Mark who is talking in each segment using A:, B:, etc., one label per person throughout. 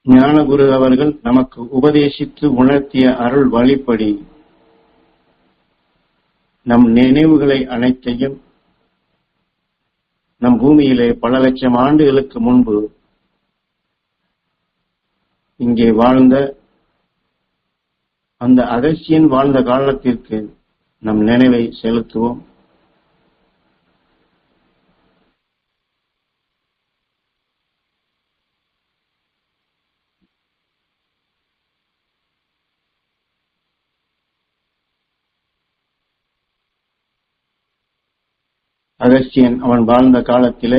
A: ஞானகுரு அவர்கள் நமக்கு உபதேசித்து உணர்த்திய அருள் வழிப்படி நம் நினைவுகளை அனைத்தையும் நம் பூமியிலே பல லட்சம் ஆண்டுகளுக்கு முன்பு இங்கே வாழ்ந்த அந்த அகஸ்தியன் வாழ்ந்த காலத்திற்கு நம் நினைவை செலுத்துவோம். அகஸ்தியன் அவன் வாழ்ந்த காலத்திலே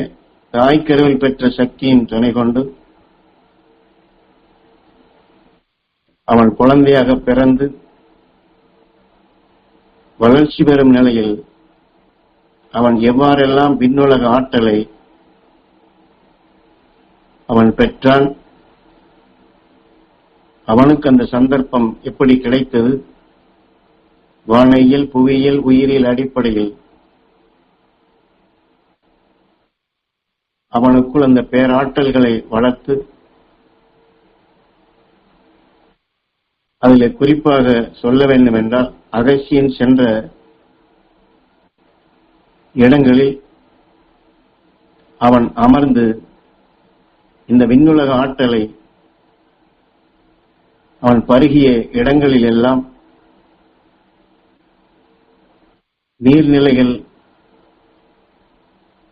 A: தாய்க்கருவில் பெற்ற சக்தியின் துணை கொண்டு அவன் குழந்தையாக பிறந்து வளர்ச்சி பெறும் நிலையில் அவன் எவ்வாறெல்லாம் விண்ணுலக ஆற்றலை அவன் பெற்றான், அவனுக்கு அந்த சந்தர்ப்பம் எப்படி கிடைத்தது, வானியல் புவியியல் உயிரியல் அடிப்படையில் அவனுக்குள் அந்த பேராற்றல்களை வளர்த்து அதில் குறிப்பாக சொல்ல வேண்டும் என்றால் அகஸ்தியன் சென்ற இடங்களில் அவன் அமர்ந்து இந்த விண்ணுலக ஆற்றலை அவன் பருகிய இடங்களில் எல்லாம் நீர்நிலைகள்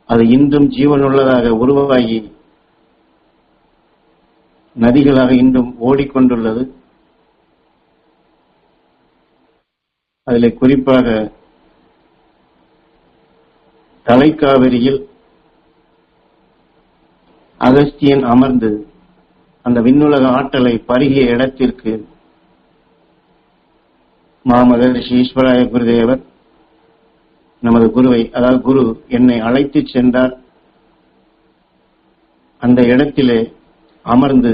A: அது இன்றும் ஜீவனுள்ளதாக உருவாகி நதிகளாக இன்றும் ஓடிக்கொண்டுள்ளது. அதில் குறிப்பாக தலைக்காவிரியில் அகஸ்தியன் அமர்ந்து அந்த விண்ணுலக ஆற்றலை பருகிய இடத்திற்கு மாமகரிஷி ஈஸ்வராய குருதேவர் நமது குருவை, அதாவது குரு என்னை அழைத்து சென்றார். அந்த இடத்திலே அமர்ந்து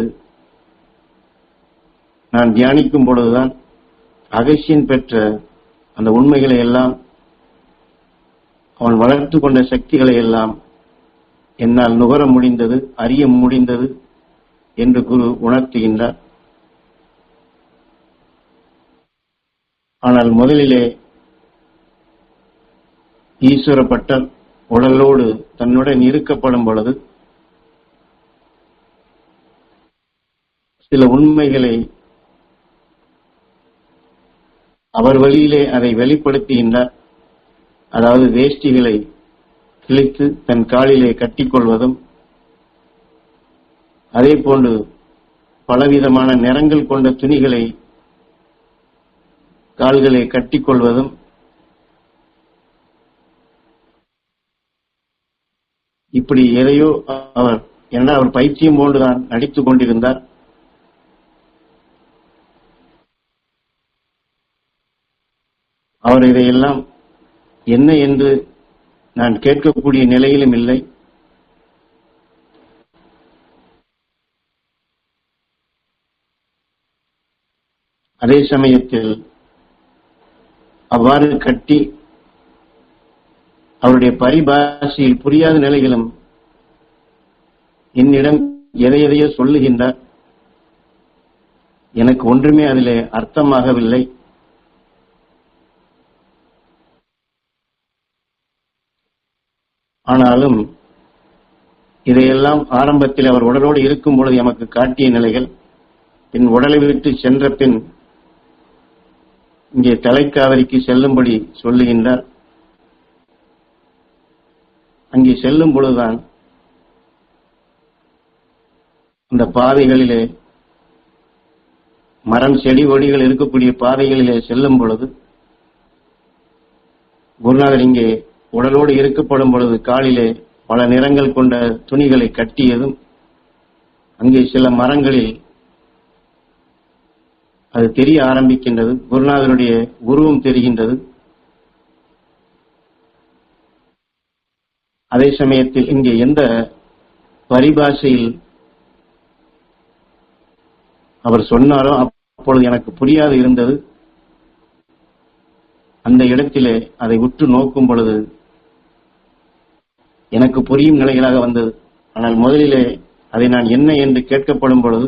A: நான் தியானிக்கும் பொழுதுதான் அகஸ்தியன் பெற்ற அந்த உண்மைகளை எல்லாம், அவன் வளர்த்து கொண்ட சக்திகளை எல்லாம் என்னால் நுகர முடிந்தது, அறிய முடிந்தது என்று குரு உணர்த்துகின்றார். ஆனால் முதலிலே ஈஸ்வர பட்டர் உடலோடு தன்னுடன் இருக்கப்படும் பொழுது சில உண்மைகளை அவர் வழியிலே அதை வெளிப்படுத்துகின்றார். அதாவது வேஷ்டிகளை கிழித்து தன் காலிலே கட்டிக்கொள்வதும், அதே போன்று பலவிதமான நிறங்கள் கொண்ட துணிகளை கால்களை கட்டிக்கொள்வதும், இப்படி எதையோ அவர் பைத்தியம் போன்றுதான் நடித்துக் கொண்டிருந்தார். அவர் இதையெல்லாம் என்ன என்று நான் கேட்கக்கூடிய நிலையிலும் இல்லை. அதே சமயத்தில் அவ்வாறு கட்டி அவருடைய பரிபாஷையில் புரியாத நிலையிலும் என்னிடம் எதையோ சொல்லுகின்றார். எனக்கு ஒன்றுமே அதிலே அர்த்தமாகவில்லை. ஆனாலும் இதையெல்லாம் ஆரம்பத்தில் அவர் உடலோடு இருக்கும் பொழுது எமக்கு காட்டிய நிலைகள், பின் உடலை விட்டு சென்ற பின் இங்கே தலைக்காவிரிக்கு செல்லும்படி சொல்லுகின்றார். அங்கே செல்லும் பொழுதுதான் அந்த பாதைகளிலே மரம் செடி கொடிகள் இருக்கக்கூடிய பாதைகளிலே செல்லும் பொழுது குருநாதர் இங்கே உடலோடு இருக்கப்படும் பொழுது காலிலே பல நிறங்கள் கொண்ட துணிகளை கட்டியதும், அங்கே சில மரங்களில் அது தெரிய ஆரம்பிக்கின்றது. குருநாதருடைய உருவம் தெரிகின்றது. அதே சமயத்தில் இங்கே எந்த பரிபாஷையில் அவர் சொன்னாரோ அப்பொழுது எனக்கு புரியாது இருந்தது. அந்த இடத்திலே அதை உற்று நோக்கும் பொழுது எனக்கு புரியும் நிலைகளாக வந்தது. ஆனால் முதலிலே அதை நான் என்ன என்று கேட்கப்படும் பொழுது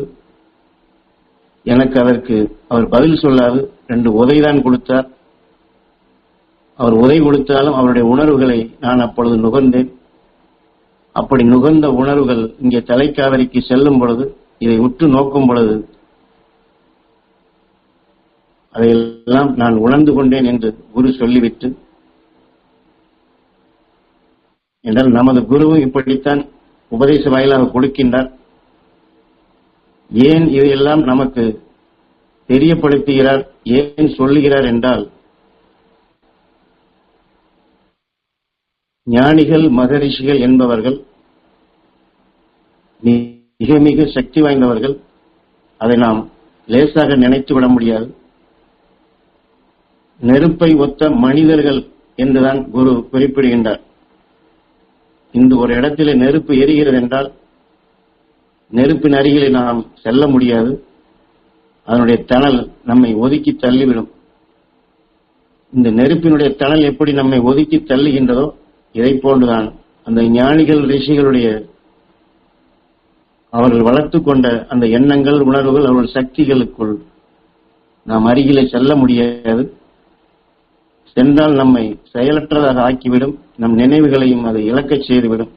A: எனக்கு அதற்கு அவர் பதில் சொல்லாது 2 உதைதான் கொடுத்தார். அவர் உதை கொடுத்தாலும் அவருடைய உணர்வுகளை நான் அப்பொழுது நுகர்ந்தேன். அப்படி நுகர்ந்த உணர்வுகள் இங்கே தலைக்காவிரிக்கு செல்லும் பொழுது, இதை உற்று நோக்கும் பொழுது அதையெல்லாம் நான் உணர்ந்து கொண்டேன் என்று குரு சொல்லிவிட்டு, என்றால் நமது குருவும் இப்படித்தான் உபதேச வாயிலாக கொடுக்கின்றார். ஏன் இதையெல்லாம் நமக்கு தெரியப்படுத்துகிறார், ஏன் சொல்லுகிறார் என்றால், ஞானிகள் மகரிஷிகள் என்பவர்கள் மிக மிக சக்தி வாய்ந்தவர்கள். அதை நாம் லேசாக நினைத்து விட முடியாது. நெருப்பை ஒத்த மனிதர்கள் என்றுதான் குரு குறிப்பிடுகின்றார். இந்த ஒரு இடத்திலே நெருப்பு எரிகிறது என்றால் நெருப்பின் அருகிலே நாம் செல்ல முடியாது. அதனுடைய தணல் நம்மை ஒதுக்கி தள்ளிவிடும். இந்த நெருப்பினுடைய தணல் எப்படி நம்மை ஒதுக்கி தள்ளுகின்றதோ, இதை போன்றுதான் அந்த ஞானிகள் ரிஷிகளுடைய அவர்கள் வளர்த்து கொண்ட அந்த எண்ணங்கள், உணர்வுகள், அவர்கள் சக்திகளுக்குள் நாம் அருகிலே செல்ல முடியாது. சென்றால் நம்மை செயலற்றதாக ஆக்கிவிடும். நம் நினைவுகளையும் அதை இழக்கச் செய்துவிடும்.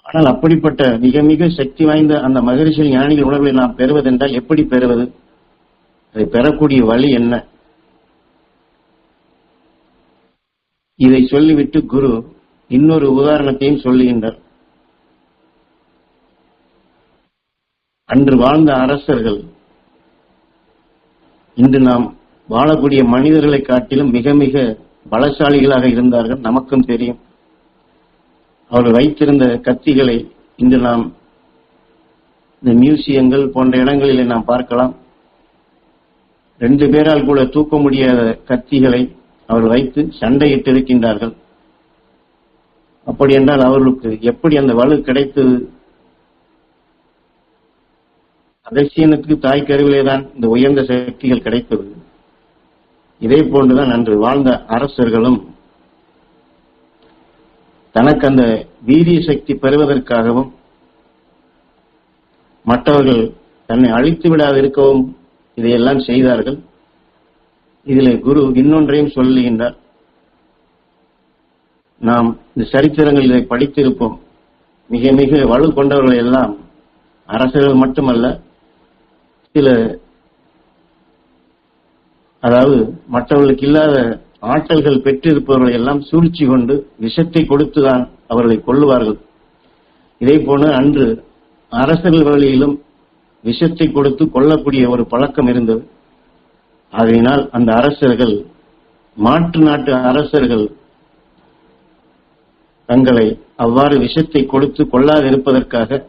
A: ஆனால் அப்படிப்பட்ட மிக மிக சக்தி வாய்ந்த அந்த மகரிஷிகள் ஞானிகள் உணர்வை நாம் பெறுவதென்றால் எப்படி பெறுவது? அதை பெறக்கூடிய வழி என்ன? இதை சொல்லிவிட்டு குரு இன்னொரு உதாரணத்தையும் சொல்லுகின்றார். அன்று வாழ்ந்த அரசர்கள் இன்று நாம் வாழக்கூடிய மனிதர்களை காட்டிலும் மிக மிக பலசாலிகளாக இருந்தார்கள். நமக்கும் தெரியும். அவர்கள் வைத்திருந்த கத்திகளை இன்று நாம் இந்த மியூசியங்கள் போன்ற இடங்களிலே நாம் பார்க்கலாம். 2 பேரால் கூட தூக்க முடியாத கத்திகளை அவர்கள் வைத்து சண்டையிட்டு இருக்கின்றார்கள். அப்படி என்றால் அவர்களுக்கு எப்படி அந்த வலு கிடைத்தது? அகசியனுக்கு தாய் கருவிலேதான் இந்த உயர்ந்த சக்திகள் கிடைத்தது. இதே போன்றுதான் அன்று வாழ்ந்த அரசர்களும் தனக்கு அந்த வீரிய சக்தி பெறுவதற்காகவும் மற்றவர்கள் தன்னை அழித்து விடாது இருக்கவும் இதையெல்லாம் செய்தார்கள். இதிலே குரு இன்னொன்றையும் சொல்லுகின்றார். நாம் இந்த சரித்திரங்கள் இதை படித்திருப்போம். மிக மிக வலு கொண்டவர்கள் எல்லாம் அரசர்கள் மட்டுமல்ல, சில அதாவது மற்றவர்களுக்கு இல்லாத ஆற்றல்கள் பெற்றிருப்பவர்களை எல்லாம் சூழ்ச்சி கொண்டு விஷத்தை கொடுத்துதான் அவர்களை கொல்லுவார்கள். இதே போல அன்று அரசர்கள் வழியிலும் விஷத்தை கொடுத்து கொல்லக்கூடிய ஒரு பழக்கம் இருந்தது. ஆகையினால் அந்த அரசர்கள், மாற்று நாட்டு அரசர்கள் தங்களை அவ்வாறு விஷத்தை கொடுத்து கொள்ளாதிருப்பதற்காக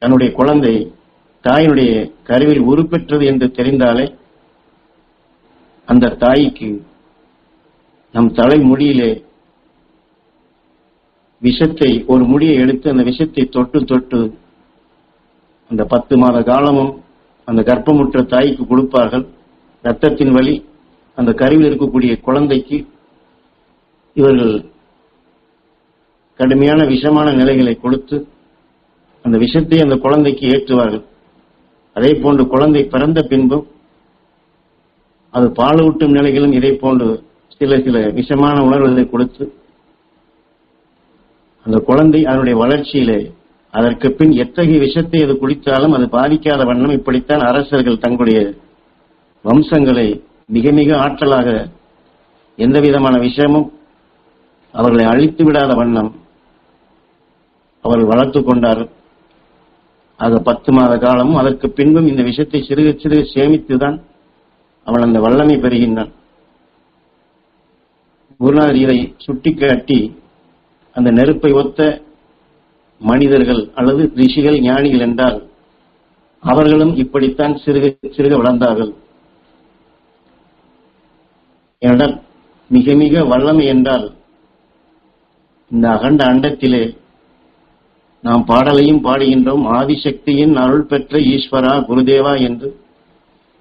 A: தன்னுடைய குழந்தை தாயினுடைய கருவில் உருப்பெற்றது என்று தெரிந்தாலே அந்த தாய்க்கு நம் தலைமுடியிலே விஷத்தை, ஒரு முடியை எடுத்து அந்த விஷத்தை தொட்டு தொட்டு அந்த 10 மாத காலமும் அந்த கர்ப்பமுற்ற தாய்க்கு கொடுப்பார்கள். இரத்தத்தின் வழி அந்த கருவில் இருக்கக்கூடிய குழந்தைக்கு இவர்கள் கடுமையான விஷமான நிலைகளை கொடுத்து அந்த விஷத்தை அந்த குழந்தைக்கு ஏற்றுவார்கள். அதே போன்று குழந்தை பிறந்த பின்பும் அது பாலூட்டும் நிலைகளும் இதே போன்று சில சில விஷமான உணர்வுகளை கொடுத்து அந்த குழந்தை அதனுடைய வளர்ச்சியிலே அதற்கு பின் எத்தகைய விஷத்தை அது குடித்தாலும் அது பாதிக்காத வண்ணம் இப்படித்தான் அரசர்கள் தங்களுடைய வம்சங்களை மிக மிக ஆற்றலாக எந்த விதமான விஷயமும் அவர்களை அழித்து விடாத வண்ணம் அவர்கள் வளர்த்து கொண்டார்கள். ஆக 10 மாத காலமும் அதற்கு பின்பும் இந்த விஷயத்தை சிறுக சிறுக சேமித்துதான் அவன் அந்த வல்லமை பெறுகின்றான். குருநாதர் இதை சுட்டிக்காட்டி அந்த நெருப்பை ஒத்த மனிதர்கள் அல்லது ரிஷிகள் ஞானிகள் என்றால் அவர்களும் இப்படித்தான் சிறுக சிறுக வளர்ந்தார்கள். ஏனென்றால் மிக மிக வல்லமை என்றால் இந்த அகண்ட அண்டத்திலே நாம் பாடலையும் பாடுகின்றோம். ஆதிசக்தியின் அருள் பெற்ற ஈஸ்வரா குருதேவா என்று.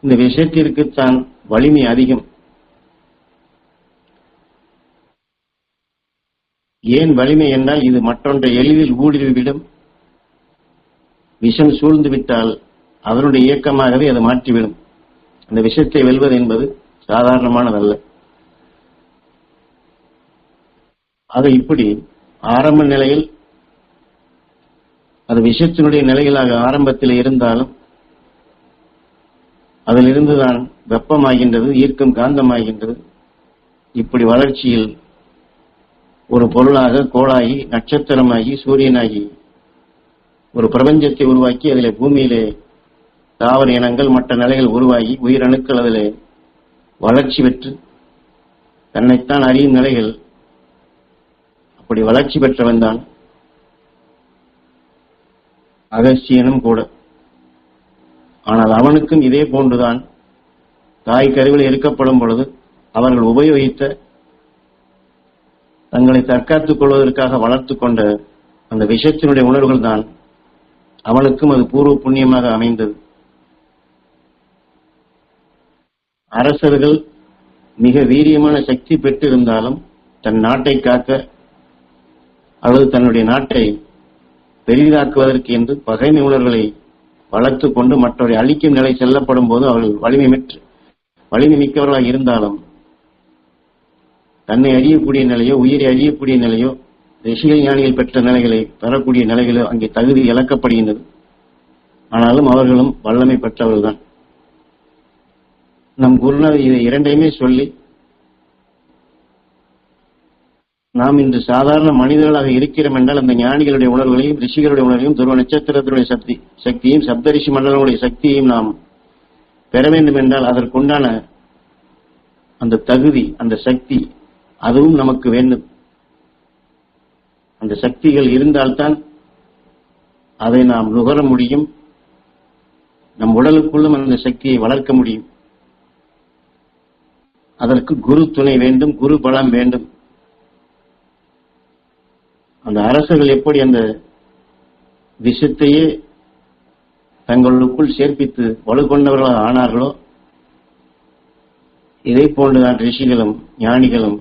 A: இந்த விஷயத்திற்கு தான் வலிமை அதிகம். ஏன் வலிமை என்றால் இது மற்றொன்றை எளிதில் ஊடுருவிவிடும். விஷம் சூழ்ந்து விட்டால் அதனுடைய இயக்கமாகவே அது மாற்றிவிடும். அந்த விஷத்தை வெல்வது என்பது சாதாரணமானதல்ல. ஆக இப்படி ஆரம்ப நிலையில் அது விஷத்தினுடைய நிலைகளாக ஆரம்பத்தில் இருந்தாலும் அதிலிருந்துதான் வெப்பமாகின்றது, ஈர்க்கும் காந்தமாகின்றது. இப்படி வளர்ச்சியில் ஒரு பொருளாக கோளாகி, நட்சத்திரமாகி, சூரியனாகி ஒரு பிரபஞ்சத்தை உருவாக்கி அதிலே பூமியிலே தாவர இனங்கள் மற்ற நிலைகள் உருவாகி உயிரணுக்கள் அதிலே வளர்ச்சி பெற்று தன்னைத்தான் அறியும் நிலைகள். அப்படி வளர்ச்சி பெற்றவன் தான் அகஸ்தியனும் கூட. ஆனால் அவனுக்கும் இதே போன்றுதான் தாய் கருவில் இருக்கப்படும் பொழுது அவர்கள் உபயோகித்த தங்களை தற்காத்துக் கொள்வதற்காக வளர்த்துக் கொண்ட அந்த விஷத்தினுடைய உணர்வுகள் தான் அவனுக்கும் அது பூர்வ புண்ணியமாக அமைந்தது. அரசர்கள் மிக வீரியமான சக்தி பெற்றிருந்தாலும் தன் நாட்டை காக்க அல்லது தன்னுடைய நாட்டை பெரிதாக்குவதற்கு என்று பகைமை உணர்வுகளை வளர்த்துக் கொண்டு மற்றவரை அழிக்கும் நிலை செல்லப்படும் போது அவர்கள் வலிமை மிக்கவர்களாக இருந்தாலும் தன்னை அறியக்கூடிய நிலையோ, உயிரை அறியக்கூடிய நிலையோ, ரிஷிகள் ஞானிகள் பெற்ற நிலைகளை பெறக்கூடிய நிலைகளோ அங்கே தகுதி இழக்கப்படுகின்றது. ஆனாலும் அவர்களும் வல்லமை பெற்றவர்கள்தான். நம் குருநாதர் இதை இரண்டையுமே சொல்லி நாம் இன்று சாதாரண மனிதர்களாக இருக்கிறோம் என்றால் அந்த ஞானிகளுடைய உணர்வுகளையும் ரிஷிகளுடைய உணர்வையும் துருவ நட்சத்திரத்தினுடைய சக்தியையும் சப்தரிஷி மண்டலங்களுடைய சக்தியையும் நாம் பெற வேண்டும் என்றால் அதற்குண்டான அந்த தகுதி, அந்த சக்தி அதுவும் நமக்கு வேண்டும். அந்த சக்திகள் இருந்தால்தான் அதை நாம் நுகர முடியும். நம் உடலுக்குள்ளும் அந்த சக்தியை வளர்க்க முடியும். அதற்கு குரு துணை வேண்டும், குரு பலம் வேண்டும். அந்த அரசர்கள் எப்படி அந்த விஷத்தையே தங்களுக்குள் சேர்ப்பித்து வலுக்கொண்டவர்களாக ஆனார்களோ இதை போன்றுதான் ரிஷிகளும் ஞானிகளும்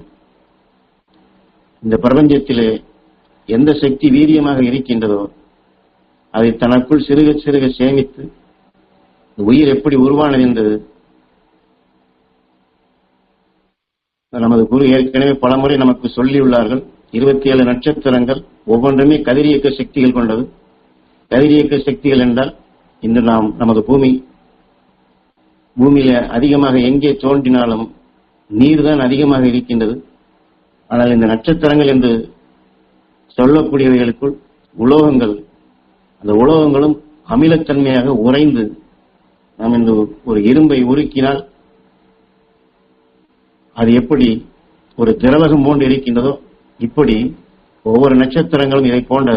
A: இந்த பிரபஞ்சத்திலே எந்த சக்தி வீரியமாக இருக்கின்றதோ அதை தனக்குள் சிறுக சிறுக சேமித்து உயிர் எப்படி உருவானது என்று நமது குரு ஏற்கனவே பலமுறை நமக்கு சொல்லியுள்ளார்கள். 27 நட்சத்திரங்கள் ஒவ்வொன்றுமே கதிரியக்க சக்திகள் கொண்டது. கதிரியக்க சக்திகள் என்றால் இன்று நாம் நமது பூமியில அதிகமாக எங்கே தோன்றினாலும் நீர் தான் அதிகமாக இருக்கின்றது. ஆனால் இந்த நட்சத்திரங்கள் என்று சொல்லக்கூடியவைகளுக்குள் உலோகங்கள், அந்த உலோகங்களும் அமிலத்தன்மையாக உறைந்து நாம் இந்த ஒரு இரும்பை உருக்கினால் அது எப்படி ஒரு திரவகம் போன்று இருக்கின்றதோ இப்படி ஒவ்வொரு நட்சத்திரங்களும் இதை போன்ற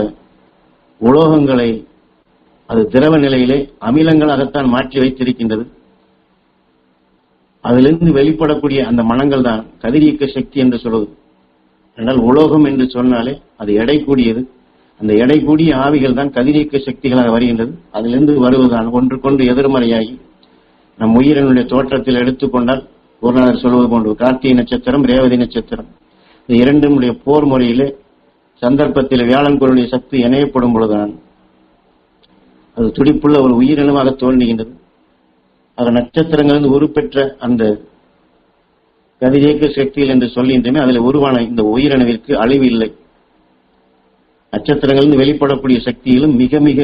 A: உலோகங்களை அது திரவ நிலையிலே அமிலங்களாகத்தான் மாற்றி வைத்திருக்கின்றது. அதிலிருந்து வெளிப்படக்கூடிய அந்த மனங்கள் தான் கதிரியக்க சக்தி என்று சொல்வது. என்றால் உலோகம் என்று சொன்னாலே அது எடை கூடியது. அந்த எடை கூடிய ஆவிகள் தான் கதிரியக்க சக்திகளாக வருகின்றது. அதிலிருந்து வருவதுதான் ஒன்றுக்கொன்று எதிர்மறையாகி நம் உயிரினுடைய தோற்றத்தில் எடுத்துக்கொண்டால் குருநாதர் சொல்வது போன்று கார்த்திகை நட்சத்திரம், ரேவதி நட்சத்திரம் இந்த இரண்டுடைய போர் முறையிலே சந்தர்ப்பத்தில் வியாழன்குருடைய சக்தி இணையப்படும் பொழுதுதான் அது துடிப்புள்ள ஒரு உயிரினமாக தோன்றுகின்றது. அது நட்சத்திரங்களிலிருந்து உருப்பெற்ற அந்த கதிரியக்க சக்திகள் என்று சொல்கின்றமே அதில் உருவான இந்த உயிரணுவிற்கு அழிவு இல்லை. நட்சத்திரங்களிலிருந்து வெளிப்படக்கூடிய சக்திகளும் மிக மிக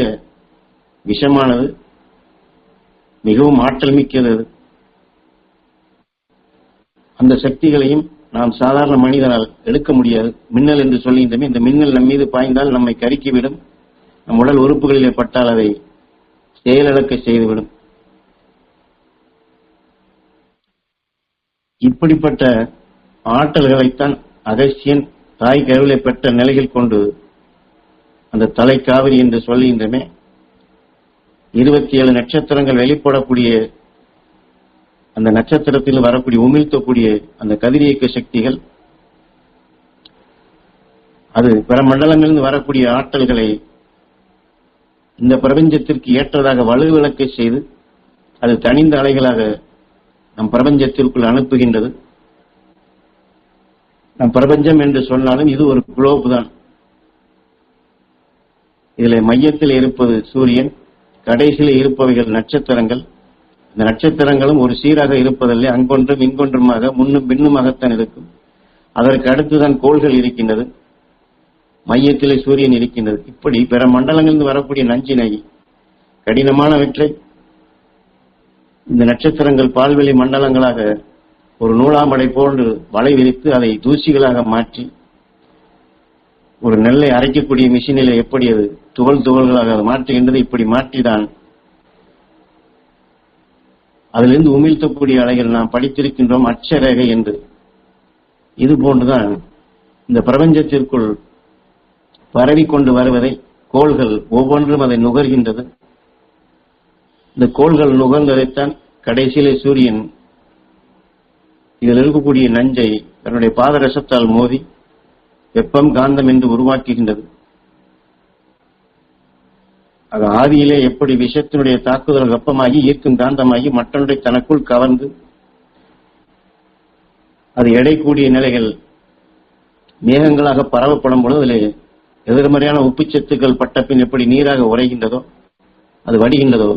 A: விஷமானது, மிகவும் ஆற்றல் மிக்கது. அந்த சக்திகளையும் நாம் சாதாரண மனிதனால் எடுக்க முடியாது. மின்னல் என்று சொல்கின்றமே இந்த மின்னல் நம் மீது பாய்ந்தால் நம்மை கருக்கிவிடும். நம் உடல் உறுப்புகளிலே பட்டால் அதை செயலிழக்க செய்துவிடும். இப்படிப்பட்ட ஆற்றல்களைத்தான் அகஸ்தியன் தாய் கருவிலை பெற்ற நிலையில் கொண்டு அந்த தலைக்காவிரி என்று சொல்கின்றமே 27 நட்சத்திரங்கள் வெளிப்படக்கூடிய அந்த நட்சத்திரத்தில் வரக்கூடிய உமிழ்த்தக்கூடிய அந்த கதிரியக்க சக்திகள் அது பிற மண்டலங்களிலிருந்து வரக்கூடிய ஆற்றல்களை இந்த பிரபஞ்சத்திற்கு ஏற்றதாக வலுவிழக்க செய்து அது தனிந்த அலைகளாக நம் பிரபஞ்சத்திற்குள் அனுப்புகின்றது. நம் பிரபஞ்சம் என்று சொன்னாலும் இது ஒரு குளோப் தான். இதில் மையத்தில் இருப்பது சூரியன், கடைசியில் இருப்பவைகள் நட்சத்திரங்கள். இந்த நட்சத்திரங்களும் ஒரு சீராக இருப்பதில்லை, அங்கொன்றும் இங்கொன்றுமாக முன்னும் பின்னுமாகத்தான் இருக்கும். அதற்கு அடுத்துதான் கோள்கள் இருக்கின்றது, மையத்திலே சூரியன் இருக்கின்றது. இப்படி பிற மண்டலங்களிலிருந்து வரக்கூடிய நஞ்சினை, கடினமானவற்றை இந்த நட்சத்திரங்கள் பால்வெளி மண்டலங்களாக ஒரு நூலாம்படை போன்று வலை விரித்து அதை தூசிகளாக மாற்றி, ஒரு நெல்லை அரைக்கக்கூடிய மிஷினிலே எப்படி அது துகள் துகள்களாக அதை மாற்றுகின்றது, இப்படி மாற்றிதான் அதிலிருந்து உமிழ்த்தக்கூடிய அலைகள் நாம் படித்திருக்கின்றோம் அட்சரேகை என்று. இது போன்றுதான் இந்த பிரபஞ்சத்திற்குள் பரவி கொண்டு வருவதை கோள்கள் ஒவ்வொன்றும் அதை நுகர்கின்றது. இந்த கோள்கள் நுகர்ந்ததைத்தான் கடைசியிலே சூரியன் இதில் இருக்கக்கூடிய நஞ்சை தன்னுடைய பாதரசத்தால் மோதி வெப்பம் காந்தம் என்று உருவாக்குகின்றது. அது ஆதியிலே எப்படி விஷத்தினுடைய தாக்குதல் வெப்பமாகி ஈர்க்கும் காந்தமாகி மற்றொன்றை தனக்குள் கவர்ந்து அது எடை கூடிய நிலைகள் மேகங்களாக பரவப்படும் பொழுது அதிலே எதிர்மறையான உப்புச்சத்துக்கள் பட்டப்பின் எப்படி நீராக உறைகின்றதோ, அது வடிகின்றதோ,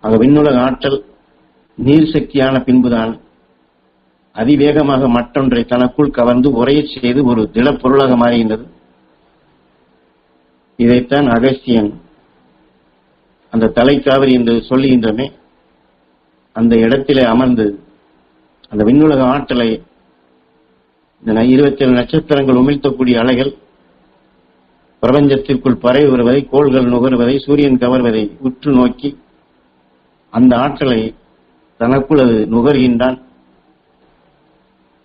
A: ஆக விண்ணுலக ஆற்றல் நீர் சக்தியான பின்புதான் அதிவேகமாக மற்றொன்றை தனக்குள் கவர்ந்து உரையச் செய்து ஒரு திடப்பொருளாக மாறுகின்றது. இதைத்தான் அகஸ்தியன் அந்த தலைக்காவிரி என்று சொல்லுகின்றமே, அந்த இடத்திலே அமர்ந்து அந்த விண்ணுலக ஆற்றலை, இந்த 27 நட்சத்திரங்கள் உமிழ்த்தக்கூடிய அலைகள் பிரபஞ்சத்திற்குள் பரவி வருவதை, கோள்கள் நுகர்வதை, சூரியன் கவர்வதை உற்று நோக்கி அந்த ஆற்றலை தனக்குள் அது நுகர்கின்றான்.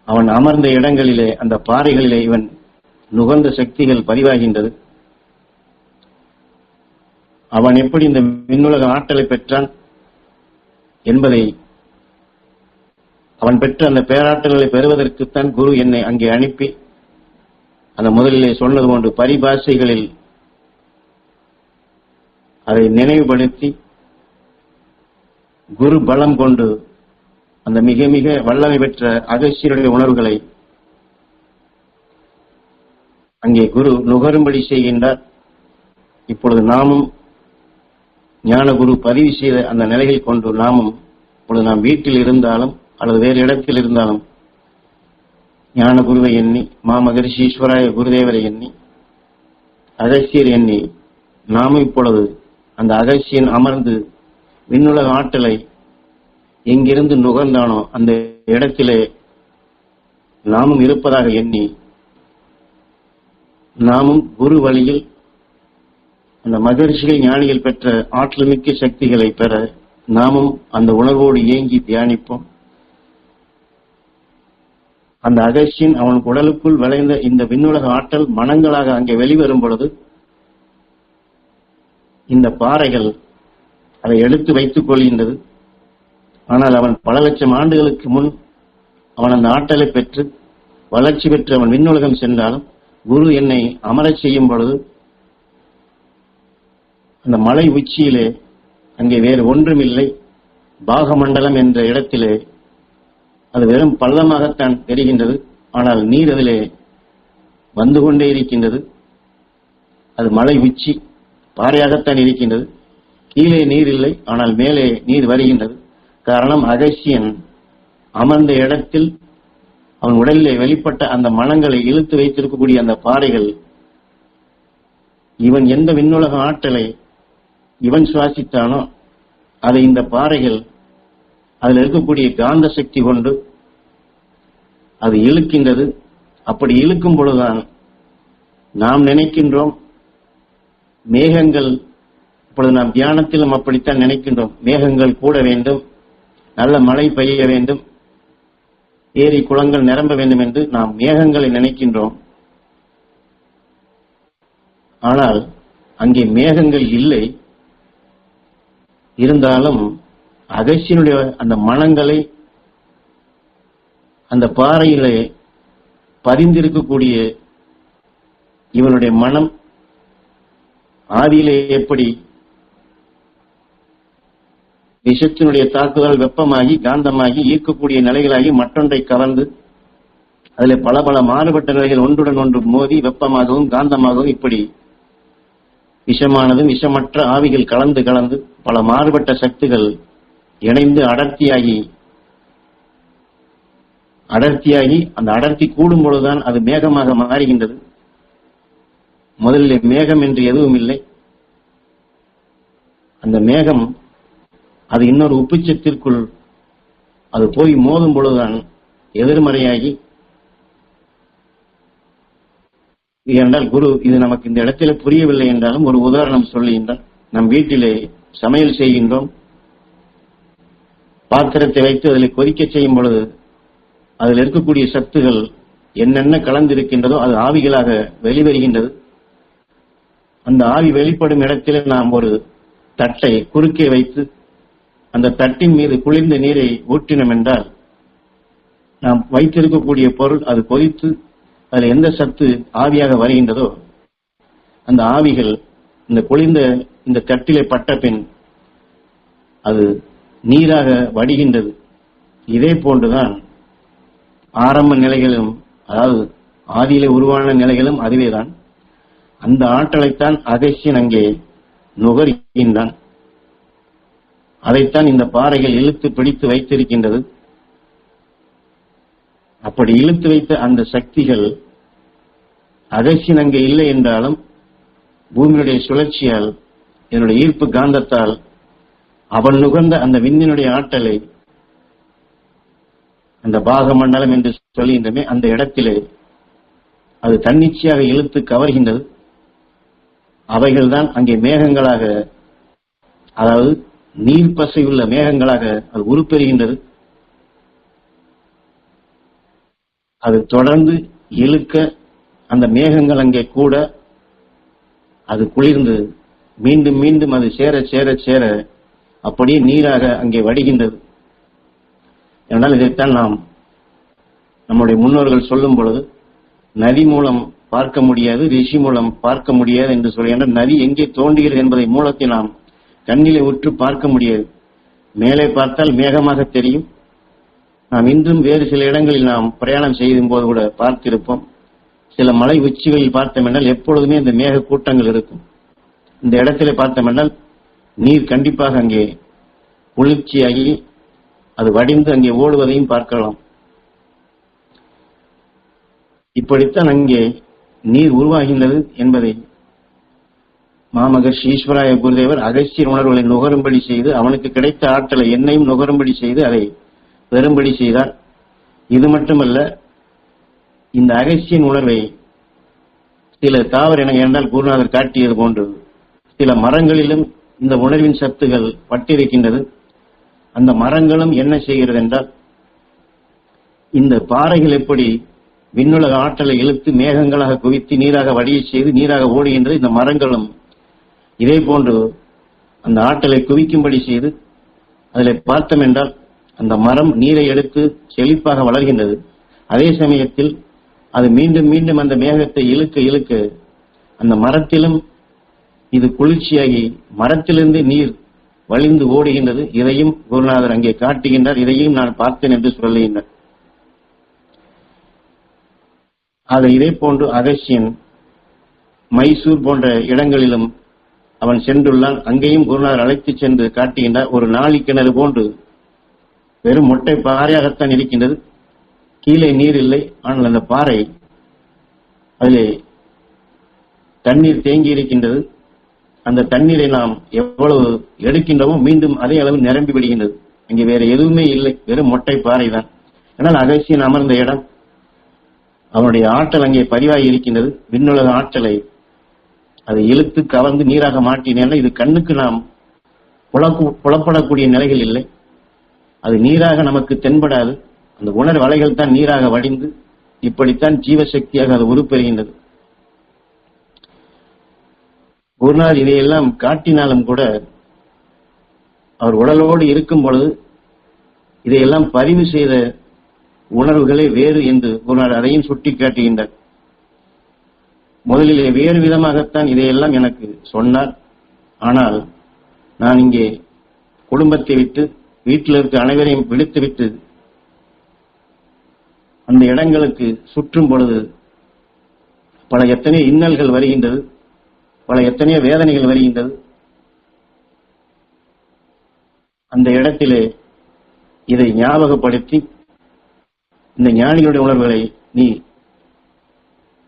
A: அவன் அமர்ந்த இடங்களிலே, அந்த பாறைகளிலே இவன் நுகர்ந்த சக்திகள் பதிவாகின்றது. அவன் எப்படி இந்த விண்ணுலக ஆற்றலை பெற்றான் என்பதை, அவன் பெற்ற அந்த பேராற்றல்களை பெறுவதற்குத்தான் குரு என்னை அங்கே அனுப்பி, அந்த முதலிலே சொன்னது போன்று பரிபாஷைகளில் அதை நினைவுபடுத்தி, குரு பலம் கொண்டு அந்த மிக மிக வல்லமை பெற்ற அகஸ்தியருடைய உணர்வுகளை அங்கே குரு நுகரும்படி செய்கின்றார். இப்பொழுது நாமும் ஞான குரு பதிவு செய்த அந்த நிலையில் கொண்டு நாமும் இப்பொழுது நாம் வீட்டில் இருந்தாலும் அல்லது வேறு இடத்தில் இருந்தாலும் ஞான குருவை எண்ணி, மாமகரிஷி ஈஸ்வராய குருதேவரை எண்ணி, அகஸ்தியர் எண்ணி, நாமும் இப்பொழுது அந்த அகஸ்தியன் அமர்ந்து விண்ணுலக ஆற்றலை எங்கிருந்து நுகர்ந்தானோ அந்த இடத்திலே நாமும் இருப்பதாக எண்ணி, நாமும் குரு வழியில் அந்த மகரிஷிகள் ஞானிகள் பெற்ற ஆற்றல் மிக்க சக்திகளை பெற நாமும் அந்த உணர்வோடு ஏங்கி தியானிப்போம். அந்த அகஸ்தியன் அவன் உடலுக்குள் விளைந்த இந்த விண்ணுலக ஆற்றல் மனங்களாக அங்கே வெளிவரும் பொழுது இந்த பாறைகள் அதை எடுத்து வைத்துக் கொள்கின்றது. ஆனால் அவன் பல லட்சம் ஆண்டுகளுக்கு முன் அவன் அந்த ஆற்றலை பெற்று வளர்ச்சி பெற்று அவன் விண்ணுலகம் சென்றாலும் குரு என்னை அமரச் செய்யும் பொழுது அந்த மலை உச்சியிலே, அங்கே வேறு ஒன்றுமில்லை, பாகமண்டலம் என்ற இடத்திலே அது வெறும் பள்ளமாகத்தான் தெரிகின்றது. ஆனால் நீர் அதிலே வந்து கொண்டே இருக்கின்றது. அது மலை உச்சி பாறையாகத்தான் இருக்கின்றது. கீழே நீர் இல்லை, ஆனால் மேலே நீர் வருகின்றது. காரணம், அகஸ்தியன் அமர்ந்த இடத்தில் அவன் உடலிலே வெளிப்பட்ட அந்த மனங்களை இழுத்து வைத்திருக்கக்கூடிய அந்த பாறைகள், இவன் எந்த விண்ணுலக ஆற்றலை இவன் சுவாசித்தானோ அதை இந்த பாறைகள் அதில் இருக்கக்கூடிய காந்த சக்தி கொண்டு அது இழுக்கின்றது. அப்படி இழுக்கும் பொழுதுதான் நாம் நினைக்கின்றோம் மேகங்கள், இப்பொழுது நாம் தியானத்திலும் அப்படித்தான் நினைக்கின்றோம், மேகங்கள் கூட வேண்டும், நல்ல மழை பெய்ய வேண்டும், ஏரி குளங்கள் நிரம்ப வேண்டும் என்று நாம் மேகங்களை நினைக்கின்றோம். ஆனால் அங்கே மேகங்கள் இல்லை. இருந்தாலும் அகஸ்தியனுடைய அந்த மனங்களை அந்த பாறையிலே பதிந்திருக்கக்கூடிய இவனுடைய மனம் ஆதியிலே எப்படி விஷத்தினுடைய தாக்குதல் வெப்பமாகி காந்தமாகி ஈர்க்கக்கூடிய நிலைகளாகி மற்றொன்றை கவர்ந்து அதில் பல பல மாறுபட்ட நிலைகள் ஒன்றுடன் ஒன்று மோதி வெப்பமாகவும் காந்தமாகவும் இப்படி விஷமானதும் விஷமற்ற ஆவிகள் கலந்து கலந்து பல மாறுபட்ட சக்திகள் இணைந்து அடர்த்தியாகி அந்த அடர்த்தி கூடும் பொழுதுதான் அது மேகமாக மாறுகின்றது. முதலில் மேகம் என்று எதுவும் இல்லை. அந்த மேகம் அது இன்னொரு உப்புச்சத்திற்குள் அது போய் மோதும் பொழுதுதான் எதிர்மறையாகி, என்றால் குரு இது நமக்கு இந்த இடத்துல புரியவில்லை என்றாலும் ஒரு உதாரணம் சொல்லுகின்றார். நம் வீட்டிலே சமையல் செய்கின்றோம், பாத்திரத்தை வைத்து அதில் கொதிக்க செய்யும் பொழுது அதில் இருக்கக்கூடிய சத்துகள் என்னென்ன கலந்திருக்கின்றதோ அது ஆவிகளாக வெளிவருகின்றது. அந்த ஆவி வெளிப்படும் இடத்தில் நாம் ஒரு தட்டை குறுக்கே வைத்து அந்த தட்டின் மீது குளிர்ந்த நீரை ஊற்றினோம் என்றால் நாம் வைத்திருக்கக்கூடிய பொருள் அது கொதித்து அதில் எந்த சத்து ஆவியாக வருகின்றதோ அந்த ஆவிகள் இந்த குளிர்ந்த இந்த தட்டிலே பட்ட பின் அது நீராக வடிகின்றது. இதே போன்றுதான் ஆரம்ப நிலைகளும், அதாவது ஆதியிலே உருவான நிலைகளும் அதுவேதான். அந்த ஆற்றலைத்தான் அகஸ்தியன் அங்கே நுகர்கின்றான். அதைத்தான் இந்த பாறைகள் இழுத்து பிடித்து வைத்திருக்கின்றது. அப்படி இழுத்து வைத்த அந்த சக்திகள் அகஸ்தியன் அங்கே இல்லை என்றாலும் பூமியுடைய சுழற்சியால், இதனுடைய ஈர்ப்பு காந்தத்தால் அவன் நுகர்ந்த அந்த விண்ணினுடைய ஆற்றலை அந்த பாகமண்டலம் என்று சொல்கின்றமே அந்த இடத்திலே அது தன்னிச்சையாக இழுத்து கவர்கின்றது. அவைகள்தான் அங்கே மேகங்களாக, அதாவது நீர்ப்பசையுள்ள மேகங்களாக அது உருப்பெறுகின்றது. அது தொடர்ந்து இழுக்க அந்த மேகங்கள் அங்கே கூட அது குளிர்ந்து மீண்டும் மீண்டும் அது சேர சேர சேர அப்படியே நீராக அங்கே வடிகின்றது. என்றால் இதைத்தான் நாம் நம்முடைய முன்னோர்கள் சொல்லும் பொழுது நதி மூலம் பார்க்க முடியாது, ரிஷி மூலம் பார்க்க முடியாது என்று சொல்கின்ற நதி எங்கே தோன்றுகிறது என்பதை மூலத்தை நாம் கண்ணிலே உற்று பார்க்க முடியாது. மேலே பார்த்தால் மேகமாக தெரியும். நாம் இன்றும் வேறு சில இடங்களில் நாம் பிரயாணம் செய்யும் போது கூட பார்த்திருப்போம். சில மலை உச்சிகளில் பார்த்தோம் என்றால் எப்பொழுதுமே இந்த மேக கூட்டங்கள் இருக்கும். இந்த இடத்திலே பார்த்தோம் என்றால் நீர் கண்டிப்பாக அங்கே குளிர்ச்சியாகி அது வடிந்து அங்கே ஓடுவதையும் பார்க்கலாம். இப்படித்தான் அங்கே நீர் உருவாகின்றது என்பதை மாமகர்ஷி ஈஸ்வராய குருதேவர் அகஸ்தியர் உணர்வுகளை நுகரும்படி செய்து, அவனுக்கு கிடைத்த ஆற்றலை என்னையும் நுகரும்படி செய்து அதை பெறும்படி செய்தார். இது மட்டுமல்ல, இந்த அகஸ்தியன் உணர்வை சில தாவர இனங்கள் என்றால் குருநாதர் காட்டியது போன்று சில மரங்களிலும் இந்த உணர்வின் சத்துகள் பட்டிருக்கின்றது. அந்த மரங்களும் என்ன செய்கிறது என்றால், இந்த பாறைகள் எப்படி விண்ணுலக ஆற்றலை இழுத்து மேகங்களாக குவித்து நீராக வடிய செய்து நீராக ஓடுகின்றது, இந்த மரங்களும் இதே போன்று அந்த ஆற்றலை குவிக்கும்படி செய்து அதில் பார்த்தோம் என்றால் அந்த மரம் நீரை எடுத்து செழிப்பாக வளர்கின்றது. அதே சமயத்தில் அது மீண்டும் மீண்டும் அந்த மேகத்தை இழுக்க இழுக்க அந்த மரத்திலும் இது குளிர்ச்சியாகி மரத்திலிருந்து நீர் வழிந்து ஓடுகின்றது. இதையும் குருநாதர் அங்கே காட்டுகின்றார். இதையும் நான் பார்த்தேன் என்று சொல்லுகின்றார். ஆக இதே போன்று அகஸ்தியன் மைசூர் போன்ற இடங்களிலும் அவன் சென்றுள்ளான். அங்கேயும் குருநாதர் அழைத்து சென்று காட்டுகின்றார். ஒரு நாளி கிணறு போன்று வெறும் மொட்டை பாறையாகத்தான் இருக்கின்றது. கீழே நீர் இல்லை. ஆனால் அந்த பாறை அதிலே தண்ணீர் தேங்கி இருக்கின்றது. அந்த தண்ணீரை நாம் எவ்வளவு எடுக்கின்றோமோ மீண்டும் அதே அளவு நிரம்பி விடுகின்றது. அங்கே வேற எதுவுமே இல்லை, வெறும் மொட்டை பாறை தான். ஆனால் அகஸ்தியன் அமர்ந்த இடம், அவனுடைய ஆற்றல் அங்கே பதிவாகி இருக்கின்றது. விண்ணுலக ஆற்றலை அதை இழுத்து கவர்ந்து நீராக மாற்றினேன். இது கண்ணுக்கு நாம் புலப்படக்கூடிய நிலைகள் இல்லை. அது நீராக நமக்கு தென்படாது. அந்த உணர்வு அலைகள் தான் நீராக வடிந்து இப்படித்தான் ஜீவசக்தியாக அது உருப்பெறுகின்றது. குருநாதர் இதையெல்லாம் காட்டினாலும் கூட அவர் உடலோடு இருக்கும் பொழுது இதையெல்லாம் பதிவு செய்த உணர்வுகளே வேறு என்று குருநாதர் அதையும் சுட்டி காட்டுகின்றார். முதலிலே வேறு விதமாகத்தான் இதையெல்லாம் எனக்கு சொன்னார். ஆனால் நான் இங்கே குடும்பத்தை விட்டு வீட்டில் இருக்க அனைவரையும் விடுத்துவிட்டு அந்த இடங்களுக்கு சுற்றும் பொழுது பல எத்தனையோ இன்னல்கள் வருகின்றது, பல எத்தனையோ வேதனைகள் வருகின்றது. அந்த இடத்திலே இதை ஞாபகப்படுத்தி இந்த ஞானிகளுடைய உணர்வுகளை நீ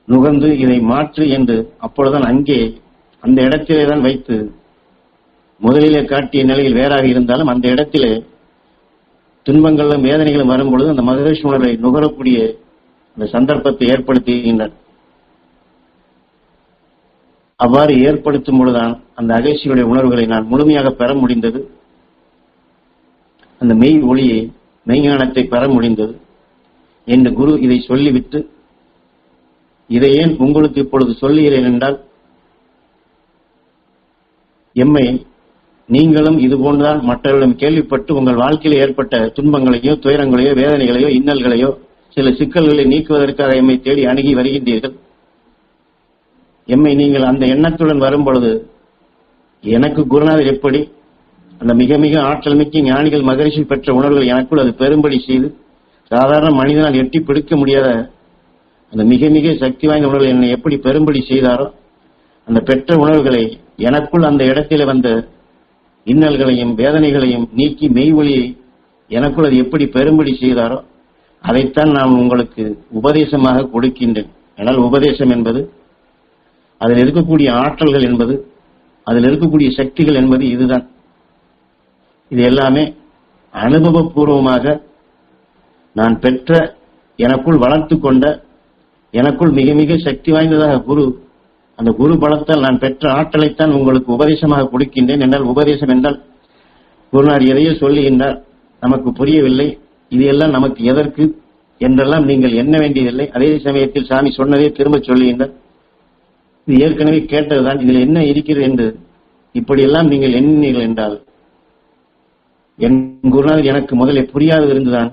A: நுகர்ந்து இதை மாற்று என்று அப்பொழுதுதான் அங்கே அந்த இடத்திலே தான் வைத்து, முதலிலே காட்டிய நிலையில் வேறாக இருந்தாலும் அந்த இடத்திலே துன்பங்களும் வேதனைகளும் வரும்பொழுது அந்த மகரிஷி உணர்வை நுகரக்கூடிய அந்த சந்தர்ப்பத்தை ஏற்படுத்துகின்றனர். அவ்வாறு ஏற்படுத்தும் பொழுதுதான் அந்த அகசியுடைய உணர்வுகளை நான் முழுமையாக பெற முடிந்தது. அந்த மெய் ஒளியை, மெய்ஞானத்தை பெற முடிந்தது என்று குரு இதை சொல்லிவிட்டு, இதை ஏன் உங்களுக்கு இப்பொழுது சொல்லுகிறேன் என்றால், எம்மை நீங்களும் இதுபோன்றுதான் மற்றவர்களிடம் கேள்விப்பட்டு உங்கள் வாழ்க்கையில் ஏற்பட்ட துன்பங்களையோ துயரங்களையோ வேதனைகளையோ இன்னல்களையோ சில சிக்கல்களை நீக்குவதற்காக எம்மை தேடி அணுகி வருகின்றீர்கள். எம்மை நீங்கள் அந்த எண்ணத்துடன் வரும் பொழுது எனக்கு குருநாதர் எப்படி அந்த மிக மிக ஆற்றல் மிக்க ஞானிகள் மகரிஷி பெற்ற உணர்வுகள் எனக்குள் அது பெரும்படி செய்து சாதாரண மனிதனால் எட்டி பிடிக்க முடியாத அந்த மிக மிக சக்தி வாய்ந்த உணர்வுகள் என்னை எப்படி பெரும்படி செய்தாரோ, அந்த பெற்ற உணர்வுகளை எனக்குள் அந்த இடத்திலே வந்த இன்னல்களையும் வேதனைகளையும் நீக்கி மெய் ஒளியை எனக்குள் அது எப்படி பெரும்படி செய்தாரோ அதைத்தான் நான் உங்களுக்கு உபதேசமாக கொடுக்கின்றேன். ஆனால் உபதேசம் என்பது, அதில் இருக்கக்கூடிய ஆற்றல்கள் என்பது, அதில் இருக்கக்கூடிய சக்திகள் என்பது இதுதான். இது எல்லாமே அனுபவபூர்வமாக நான் பெற்ற, எனக்குள் வளர்த்து கொண்ட, எனக்குள் மிக மிக சக்தி வாய்ந்ததாக குரு, அந்த குரு பலத்தால் நான் பெற்ற ஆற்றலைத்தான் உங்களுக்கு உபதேசமாக கொடுக்கின்றேன். என்றால் உபதேசம் என்றால் குருநார் எதையோ சொல்லுகின்றார், நமக்கு புரியவில்லை, இது எல்லாம் நமக்கு எதற்கு என்றெல்லாம் நீங்கள் எண்ண வேண்டியதில்லை. அதே சமயத்தில் சாமி சொன்னதே திரும்ப சொல்லுகின்றார், இது ஏற்கனவே கேட்டதுதான், இதில் என்ன இருக்கிறது என்று இப்படியெல்லாம் நீங்கள் எண்ணினீர்கள் என்றால், என் குருநாதர் எனக்கு முதலே புரியாது இருந்துதான்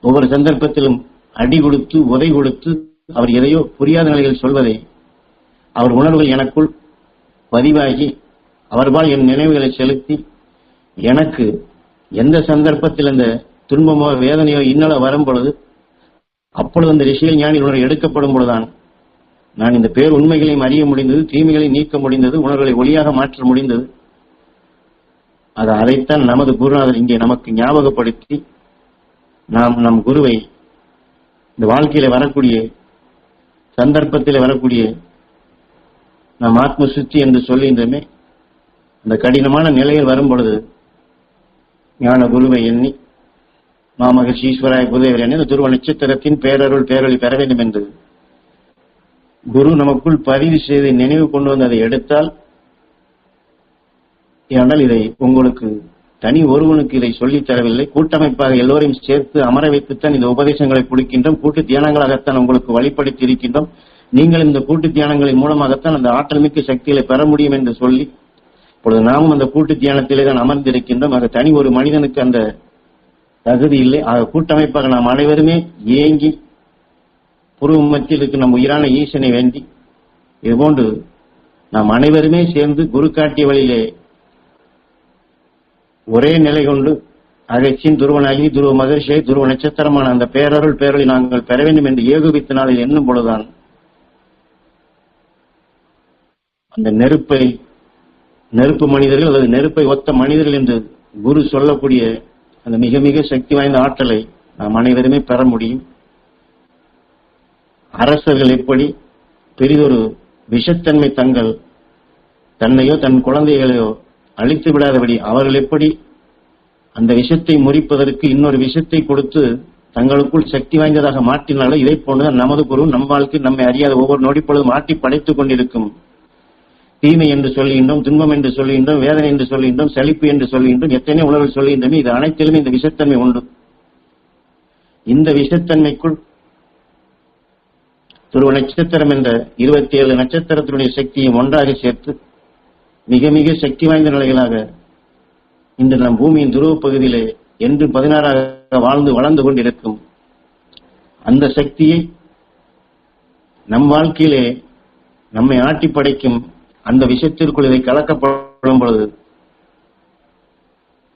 A: ஒவ்வொரு சந்தர்ப்பத்திலும் அடி கொடுத்து உதை கொடுத்து அவர் எதையோ புரியாத நிலையில் சொல்வதை அவர் உணர்வுகள் எனக்குள் பதிவாகி அவர்பால் என் நினைவுகளை செலுத்தி எனக்கு எந்த சந்தர்ப்பத்தில் அந்த துன்பமோ வேதனையோ இன்னலோ வரும் பொழுது அப்பொழுது அந்த ரிஷிகள் ஞானி உணர்வு எடுக்கப்படும் பொழுதுதான் நான் இந்த பேர் உண்மைகளையும் அறிய முடிந்தது, தீமைகளை நீக்க முடிந்தது, உணர்வுகளை ஒளியாக மாற்ற முடிந்தது. அதைத்தான் நமது குருநாதர் இங்கே நமக்கு ஞாபகப்படுத்தி, நாம் நம் குருவை இந்த வாழ்க்கையில வரக்கூடிய சந்தர்ப்பத்தில் வரக்கூடிய நாம் ஆத்ம சுத்தி என்று சொல்லுகின்றமே, அந்த கடினமான நிலையில் வரும் பொழுது ஞான குருவை எண்ணி மாமகர்ஷி ஈஸ்வராய குருதேவர் எண்ணி அந்த துருவ நட்சத்திரத்தின் பேரருள் பேரொளி பெற வேண்டும் என்று குரு நமக்குள் பதிவு செய்து நினைவு கொண்டு வந்து அதை எடுத்தால், ஏனென்றால் இதை உங்களுக்கு தனி ஒருவனுக்கு இதை சொல்லித் தரவில்லை, கூட்டமைப்பாக எல்லோரையும் சேர்த்து அமர வைத்துத்தான் இந்த உபதேசங்களை கொடுக்கின்றோம். கூட்டு தியானங்களாகத்தான் உங்களுக்கு வழிபடுத்தி இருக்கின்றோம். நீங்கள் இந்த கூட்டு தியானங்களின் மூலமாகத்தான் அந்த ஆற்றல் மிக்க சக்திகளை பெற முடியும் என்று சொல்லி இப்பொழுது நாமும் அந்த கூட்டு தியானத்திலே தான் அமர்ந்திருக்கின்றோம். ஆக தனி ஒரு மனிதனுக்கு அந்த தகுதி இல்லை. ஆக கூட்டமைப்பாக நாம் அனைவருமே ஏங்கி புருவ மத்தியில் இருக்கும் நம் உயிரான ஈசனை வேண்டி இதுபோன்று நாம் அனைவருமே சேர்ந்து குரு காட்டிய வழியிலே ஒரே நிலை கொண்டு அகச்சின் துருவனாகி துருவ மகர்ஷியை துருவ நட்சத்திரமான அந்த பேரருள் பேரொளி நாங்கள் பெற வேண்டும் என்று ஏகுவித்த நாளில் எண்ணும் பொழுதுதான் அந்த நெருப்பு மனிதர்கள் அல்லது நெருப்பை ஒத்த மனிதர்கள் என்று குரு சொல்லக்கூடிய அந்த மிக மிக சக்தி வாய்ந்த ஆற்றலை நாம் அனைவருமே பெற முடியும். அரசர்கள் எப்படி பெரிதொரு விஷத்தன்மை தன்னையோ தன் குழந்தைகளையோ அழித்து விடாதபடி அவர்கள் எப்படி அந்த விஷத்தை முறிப்பதற்கு இன்னொரு விஷத்தை கொடுத்து தங்களுக்குள் சக்தி வாய்ந்ததாக மாற்றினாலோ இதை போன்றுதான் நமது குரு நம் வாழ்க்கை நம்மை அறியாத ஒவ்வொரு நொடிப்பொழுதும் மாற்றி படைத்துக் கொண்டிருக்கும். தீமை என்று சொல்லுகின்றோம், துன்பம் என்று சொல்லுகின்றோம், வேதனை என்று சொல்லுகின்றோம், சலிப்பு என்று சொல்லுகின்றோம், எத்தனை உணர்வு சொல்லுகின்றோம். இது அனைத்திலுமே இந்த விஷத்தன்மை உண்டு. இந்த விஷத்தன்மைக்குள் துருவ நட்சத்திரம் என்ற 27 நட்சத்திரத்தினுடைய சக்தியை ஒன்றாக சேர்த்து மிக மிக சக்தி வாய்ந்த நிலைகளாக இன்று நம் பூமியின் துருவ பகுதியிலே என்று 16ஆக வளர்ந்து கொண்டிருக்கும் அந்த சக்தியை நம் வாழ்க்கையிலே நம்மை ஆட்டி படைக்கும் அந்த விஷயத்திற்குள் இதை கலக்கப்படும் பொழுது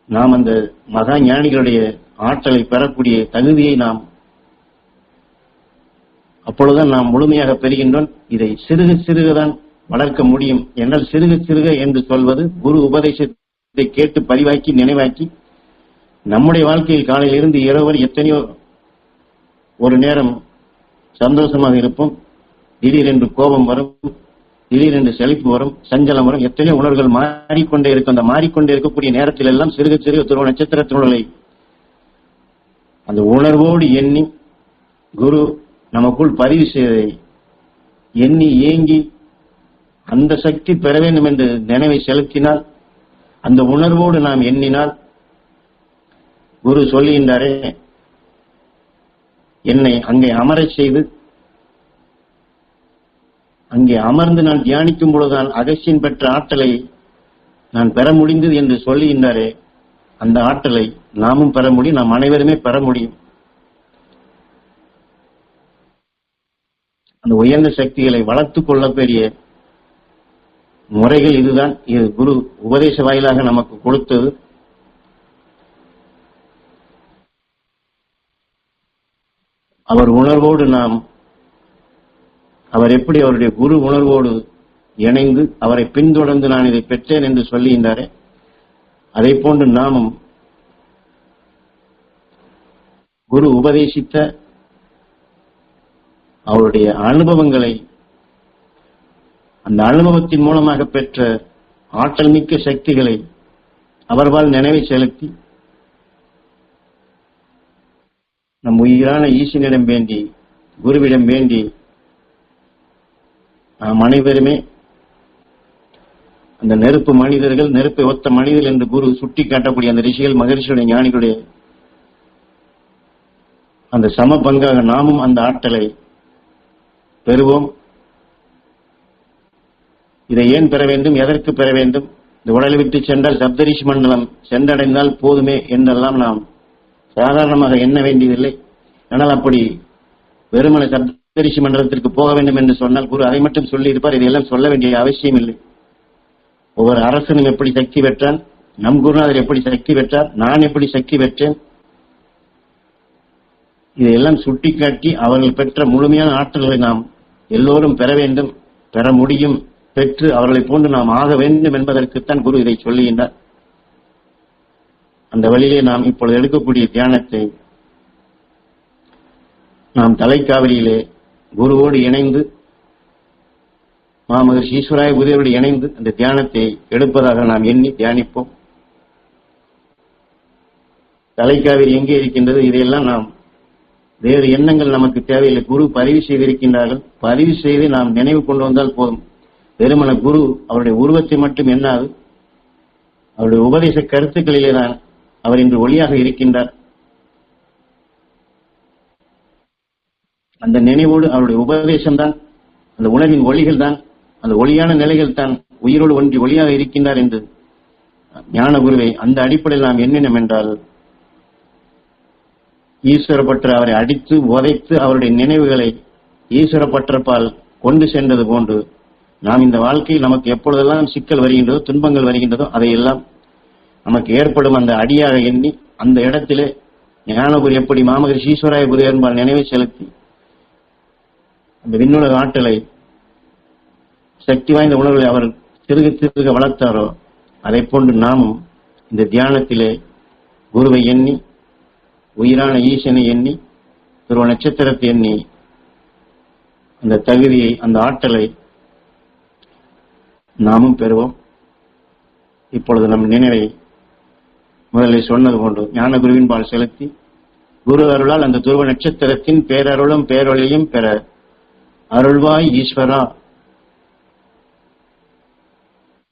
A: நாம் அந்த மகா ஞானிகளுடைய ஆற்றலை பெறக்கூடிய தகுதியை நாம் அப்பொழுதுதான் நாம் முழுமையாக பெறுகின்றோம். இதை சிறுக சிறுகதான் வளர்க்க முடியும் என்றால் சிறுக சிறுக என்று சொல்வது குரு உபதேசத்தை கேட்டு பதிவாக்கி நினைவாக்கி நம்முடைய வாழ்க்கையில் காலையில் இருந்து இரவு வரை எத்தனையோ ஒரு நேரம் சந்தோஷமாக இருப்போம், திடீரென்று கோபம் வரும், திடீரென்று செழிப்பு வரும், சஞ்சலம் வரும், எத்தனையோ உணர்வுகள் மாறிக்கொண்டே இருக்கும். அந்த மாறிக்கொண்டே இருக்கக்கூடிய நேரத்தில் எல்லாம் சிறுக சிறுக துருவ நட்சத்திரத்தினுடைய அந்த உணர்வோடு எண்ணி குரு நமக்குள் பதிவு செய்ததை எண்ணி ஏங்கி அந்த சக்தி பெற வேண்டும் என்று நினைவை செலுத்தினால், அந்த உணர்வோடு நாம் எண்ணினால், குரு சொல்லுகின்றாரே, என்னை அங்கே அமரச் செய்து அங்கே அமர்ந்து நான் தியானிக்கும் பொழுதுதான் அகஸ்தியன் பெற்ற ஆற்றலை நான் பெற முடிந்தது என்று சொல்லுகின்றாரே, அந்த ஆற்றலை நாமும் பெற முடியும், நாம் அனைவருமே பெற முடியும். அந்த உயர்ந்த சக்திகளை வளர்த்துக் கொள்ளக்கூடிய முறைகள் இதுதான். இது குரு உபதேச வாயிலாக நமக்கு கொடுத்தது. அவர் உணர்வோடு நாம், அவர் எப்படி அவருடைய குரு உணர்வோடு இணைந்து அவரை பின்தொடர்ந்து நான் இதை பெற்றேன் என்று சொல்லுகின்றாரே, அதை போன்று நாமும் குரு உபதேசித்த அவருடைய அனுபவங்களை, அந்த அனுபவத்தின் மூலமாக பெற்ற ஆற்றல் மிக்க சக்திகளை அவர்பால் நினைவை செலுத்தி நம் உயிரான ஈசனிடம் வேண்டி, குருவிடம் வேண்டி நாம் அனைவருமே அந்த நெருப்பு மனிதர்கள், நெருப்பை ஒத்த மனிதர்கள் என்று குரு சுட்டி காட்டக்கூடிய அந்த ரிஷிகள், மகரிஷியுடைய, ஞானிகளுடைய அந்த சம பங்காக நாமும் அந்த ஆற்றலை பெறுவோம். இதை ஏன் பெற வேண்டும், எதற்கு பெற வேண்டும்? இந்த உடலை விட்டு சென்றால் சப்தரிஷி மண்டலம் சென்றடைந்தால் போதுமே என்றெல்லாம் நாம் சாதாரணமாக எண்ண வேண்டியதில்லை. ஆனால் அப்படி வெறுமனை சப்தரிஷி மண்டலத்திற்கு போக வேண்டும் என்று சொன்னால் குரு அதை மட்டும் சொல்லி இருப்பார். இதையெல்லாம் சொல்ல வேண்டிய அவசியம் இல்லை. ஒவ்வொரு அரசனும் எப்படி சக்தி பெற்றான், நம் குருநாதர் எப்படி சக்தி பெற்றார், நான் எப்படி சக்தி பெற்றேன், இதையெல்லாம் சுட்டிக்காட்டி அவர்கள் பெற்ற முழுமையான ஆற்றல்களை நாம் எல்லோரும் பெற வேண்டும், பெற முடியும், பெற்று அவர்களை போன்று நாம் ஆக வேண்டும் என்பதற்குத்தான் குரு இதை சொல்லுகின்றார். அந்த வழியிலே நாம் இப்பொழுது எடுக்கக்கூடிய தியானத்தை நாம் தலைக்காவிரியிலே குருவோடு இணைந்து, மாமகரிஷி ஈஸ்வராய குருவோடு இணைந்து அந்த தியானத்தை எடுப்பதாக நாம் எண்ணி தியானிப்போம். தலைக்காவிரி எங்கே இருக்கின்றது? இதையெல்லாம் நாம் வேறு எண்ணங்கள் நமக்கு தேவையில்லை. குரு பதிவு செய்திருக்கின்றார்கள். பதிவு செய்து நாம் நினைவு கொண்டு வந்தால் போதும். வெறுமன குரு அவருடைய உருவத்தை மட்டும் எண்ணாது, அவருடைய உபதேச கருத்துக்களிலே தான் அவர் இன்று ஒளியாக இருக்கின்றார். அந்த நினைவோடு அவருடைய உபதேசம்தான், அந்த உணர்வின் ஒளிகள் தான், அந்த ஒளியான நிலைகள் தான் உயிரோடு ஒன்றி ஒளியாக இருக்கின்றார் என்று ஞான குருவை அந்த அடிப்படையில் நாம் எண்ணினோம் என்றால், ஈஸ்வரப்பற்று அவரை அடித்து உதைத்து அவருடைய நினைவுகளை ஈஸ்வரப்பற்றப்பால் கொண்டு சென்றது போன்று நாம் இந்த வாழ்க்கையில் நமக்கு எப்பொழுதெல்லாம் சிக்கல் வருகின்றதோ, துன்பங்கள் வருகின்றதோ, அதையெல்லாம் நமக்கு ஏற்படும் அந்த அடியாக எண்ணி அந்த இடத்திலே ஞானகுரு எப்படி மாமகரிஷி ஈஸ்வராய குரு என்பால் நினைவை செலுத்தி அந்த விண்ணுலக ஆற்றலை, சக்தி வாய்ந்த உணர்வுகளை அவர் சிறுக சிறுக வளர்த்தாரோ, அதை போன்று நாமும் இந்த தியானத்திலே குருவை எண்ணி, உயிரான ஈசனை எண்ணி, துருவ நட்சத்திரத்தை எண்ணி அந்த தகுதியை, அந்த ஆற்றலை நாமும் பெறுவோம். இப்பொழுது நம் நினைவை முதலில் சொன்னது போன்று ஞான குருவின் பால் செலுத்தி, குரு அருளால் அந்த துருவ நட்சத்திரத்தின் பேரருளும் பேரொழியும் பெற அருள்வாய் ஈஸ்வரா.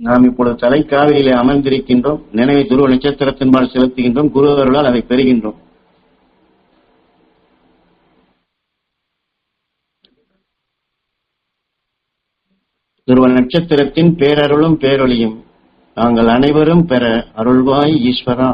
A: நாம் இப்பொழுது தலைக்காவிரியிலே அமர்ந்திருக்கின்றோம். நினைவை துருவ நட்சத்திரத்தின்பால் செலுத்துகின்றோம். குரு அருளால் அதை பெறுகின்றோம். துருவ நட்சத்திரத்தின் பேரருளும் பேரொழியும் நாங்கள் அனைவரும் பெற அருள்வாய் ஈஸ்வரா.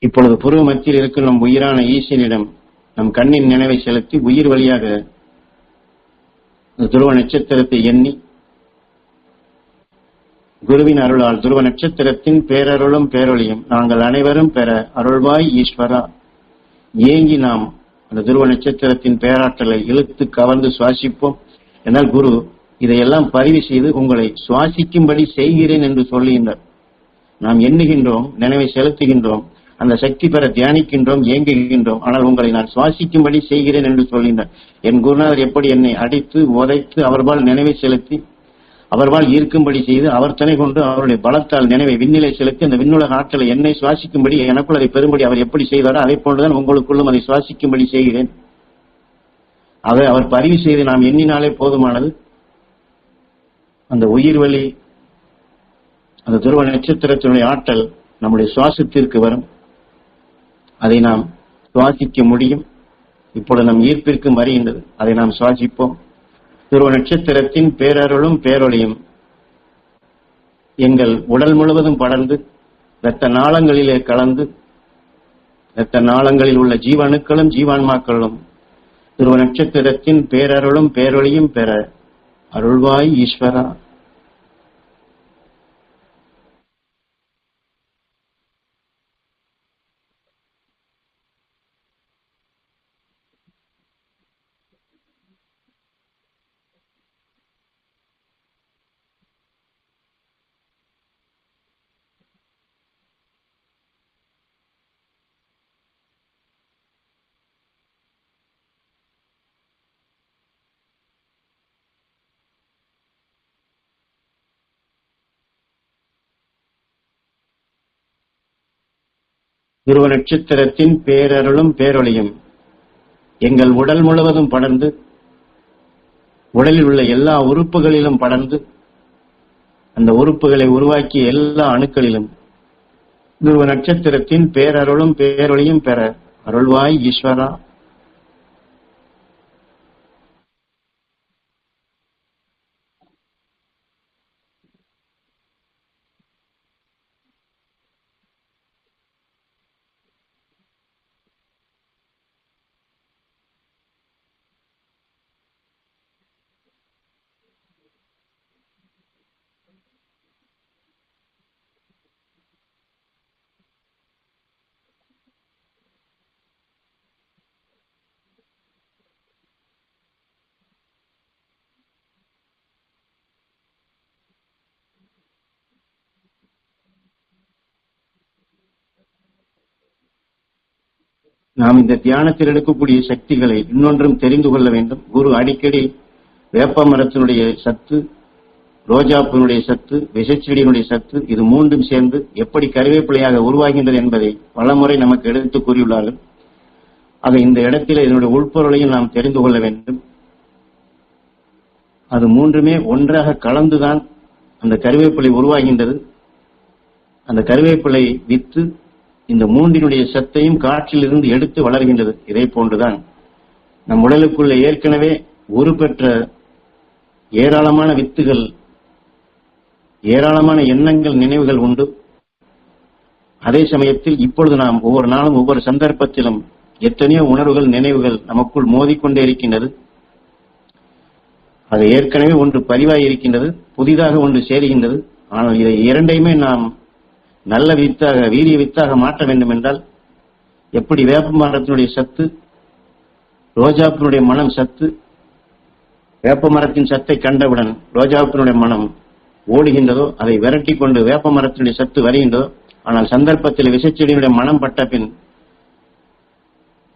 A: இப்பொழுது புருவ மத்தியில் இருக்கும் நம் உயிரான ஈசனிடம் நம் கண்ணின் நினைவை செலுத்தி உயிர் வழியாக துருவ நட்சத்திரத்தை எண்ணி குருவின் அருளால் துருவ நட்சத்திரத்தின் பேரருளும் பேரொழியும் நாங்கள் அனைவரும் பெற அருள்வாய் ஈஸ்வரா. ஏங்கி நாம் அந்த துருவ நட்சத்திரத்தின் பேராற்றலை இழுத்து கவர்ந்து சுவாசிப்போம். என்றால் குரு இதையெல்லாம் பதிவு செய்து உங்களை சுவாசிக்கும்படி செய்கிறேன் என்று சொல்லுகின்றார். நாம் எண்ணுகின்றோம், நினைவை செலுத்துகின்றோம், அந்த சக்தி பெற தியானிக்கின்றோம், ஏங்குகின்றோம். ஆனால் உங்களை நான் சுவாசிக்கும்படி செய்கிறேன் என்று சொல்கின்றார். என் குருநாதர் எப்படி என்னை அடித்து உதைத்து அவர்பால் நினைவை செலுத்தி அவர்பால் ஈர்க்கும்படி செய்து அவர் துணை கொண்டு அவருடைய பலத்தால் நினைவை விண்ணிலை செலுத்தி அந்த விண்ணுலக ஆற்றலை என்னை சுவாசிக்கும்படி எனக்குள் அதை பெறும்படி அவர் எப்படி செய்தாரோ அதை போன்றுதான் உங்களுக்குள்ளும் அதை சுவாசிக்கும்படி செய்கிறேன். அதை அவர் பதிவு செய்து நாம் எண்ணினாலே போதுமானது. அந்த உயிர் வழி அந்த துருவ நட்சத்திரத்தினுடைய ஆற்றல் நம்முடைய சுவாசத்திற்கு வரும். அதை நாம் சுவாசிக்க முடியும். இப்பொழுது நம் ஈர்ப்பிற்கும் வருகின்றது. அதை நாம் சுவாசிப்போம். துருவ நட்சத்திரத்தின் பேரருளும் பேரொழியும் எங்கள் உடல் முழுவதும் படர்ந்து இரத்த நாளங்களிலே கலந்து இரத்த நாளங்களில் உள்ள ஜீவணுக்களும் ஜீவான்மாக்களும் துருவ நட்சத்திரத்தின் பேரருளும் பேரொழியும் பெற அருள்வாய் ஈஸ்வரா. துருவ நட்சத்திரத்தின் பேரருளும் பேரொழியும் எங்கள் உடல் முழுவதும் படர்ந்து உடலில் உள்ள எல்லா உறுப்புகளிலும் படர்ந்து அந்த உறுப்புகளை உருவாக்கிய எல்லா அணுக்களிலும் துருவ நட்சத்திரத்தின் பேரருளும் பேரொழியும் பெற அருள்வாய் ஈஸ்வரா. நாம் இந்த தியானத்தில் எடுக்கக்கூடிய சக்திகளை இன்னொன்றும் தெரிந்து கொள்ள வேண்டும். குரு அடிக்கடி வேப்ப மரத்தினுடைய சத்து, ரோஜாப்பினுடைய சத்து, விஷச்செடியினுடைய சத்து, இது மூன்றும் சேர்ந்து எப்படி கருவேப்பிலையாக உருவாகின்றது என்பதை பலமுறை நமக்கு எடுத்து கூறியுள்ளார்கள். ஆக இந்த இடத்தில் இதனுடைய உள்பொருளையும் நாம் தெரிந்து கொள்ள வேண்டும். அது மூன்றுமே ஒன்றாக கலந்துதான் அந்த கருவேப்பிலை உருவாகின்றது. அந்த கருவேப்பிலை வித்து இந்த மூன்றினுடைய சத்தையும் காற்றில் இருந்து எடுத்து வளர்கின்றது. இதே போன்றுதான் நம் உடலுக்குள்ள ஏற்கனவே உருப்பெற்ற ஏராளமான வித்துகள், ஏராளமான எண்ணங்கள், நினைவுகள் உண்டு. அதே சமயத்தில் இப்பொழுது நாம் ஒவ்வொரு நாளும் ஒவ்வொரு சந்தர்ப்பத்திலும் எத்தனையோ உணர்வுகள், நினைவுகள் நமக்குள் மோதிக்கொண்டே இருக்கின்றது. அது ஏற்கனவே ஒன்று பதிவாகி இருக்கின்றது, புதிதாக ஒன்று சேருகின்றது. ஆனால் இதை இரண்டையுமே நாம் நல்ல வித்தாக, வீரிய வித்தாக மாற்ற வேண்டும் என்றால் எப்படி வேப்ப மரத்தினுடைய சத்து, ரோஜாப்பினுடைய மனம் சத்து, வேப்ப மரத்தின் சத்தை கண்டவுடன் ரோஜாப்பினுடைய மனம் ஓடுகின்றதோ, அதை விரட்டி கொண்டு வேப்ப மரத்தினுடைய சத்து வருகின்றதோ. ஆனால் சந்தர்ப்பத்தில் விஷச்செடியினுடைய மனம் பட்ட பின்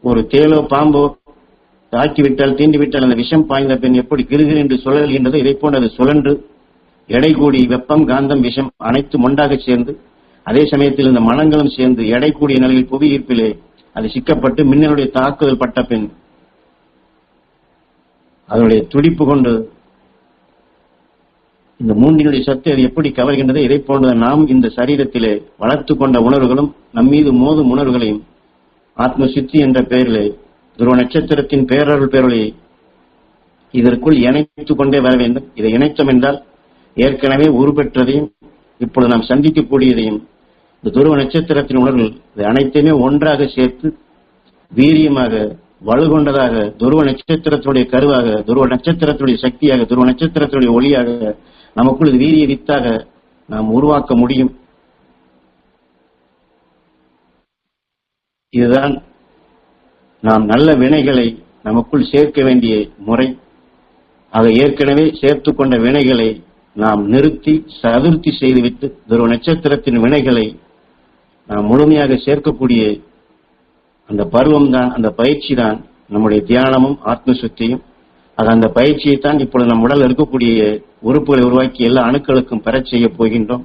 A: ஒரு தேலோ பாம்போ தாக்கிவிட்டால், தீண்டிவிட்டால் அந்த விஷம் பாய்ந்த பின் எப்படி கிருகிரு என்று சுழல்கின்றதோ, இதை போன்று அது சுழன்று எடை கூடி வெப்பம், காந்தம், விஷம் அனைத்து ஒன்றாக சேர்ந்து அதே சமயத்தில் இந்த மனங்களும் சேர்ந்து எடை கூடிய நிலையில் புவி ஈர்ப்பிலே அது சிக்கப்பட்டு மின்னலுடைய தாக்குதல் பட்ட பின் அதனுடைய துடிப்பு கொண்டு இந்த மூன்றினுடைய சத்து அது எப்படி கவர்கின்றது. இதை போன்ற நாம் இந்த சரீரத்திலே வளர்த்து கொண்ட உணர்வுகளும் நம்மீது மோதும் உணர்வுகளையும் ஆத்ம சித்தி என்ற பெயரிலே துருவ நட்சத்திரத்தின் பேரருள் பேரொளி இதற்குள் இணைத்துக் கொண்டே வர வேண்டும். இதை இணைத்தோம் என்றால் ஏற்கனவே உருப்பெற்றதையும் இப்பொழுது நாம் சந்திக்கக்கூடியதையும் இந்த துருவ நட்சத்திரத்தின் உணர்வுகள் இது அனைத்தையுமே ஒன்றாக சேர்த்து வீரியமாக வலுகொண்டதாக துருவ நட்சத்திரத்துடைய கருவாக, துருவ நட்சத்திரத்துடைய சக்தியாக, துருவ நட்சத்திரத்துடைய ஒளியாக நமக்குள் இது வீரிய வித்தாக நாம் உருவாக்க முடியும். இதுதான் நாம் நல்ல வினைகளை நமக்குள் சேர்க்க வேண்டிய முறை. ஆக ஏற்கனவே சேர்த்து கொண்ட வினைகளை நாம் நிறுத்தி சதுர்த்தி செய்துவிட்டு துருவ நட்சத்திரத்தின் வினைகளை நாம் முழுமையாக சேர்க்கக்கூடிய அந்த பருவம் தான், அந்த பயிற்சி தான் நம்முடைய தியானமும் ஆத்ம சுத்தியும். ஆக அந்த பயிற்சியை தான் இப்பொழுது நம் உடல் இருக்கக்கூடிய உறுப்புகளை உருவாக்கி எல்லா அணுக்களுக்கும் பெறச் செய்ய போகின்றோம்.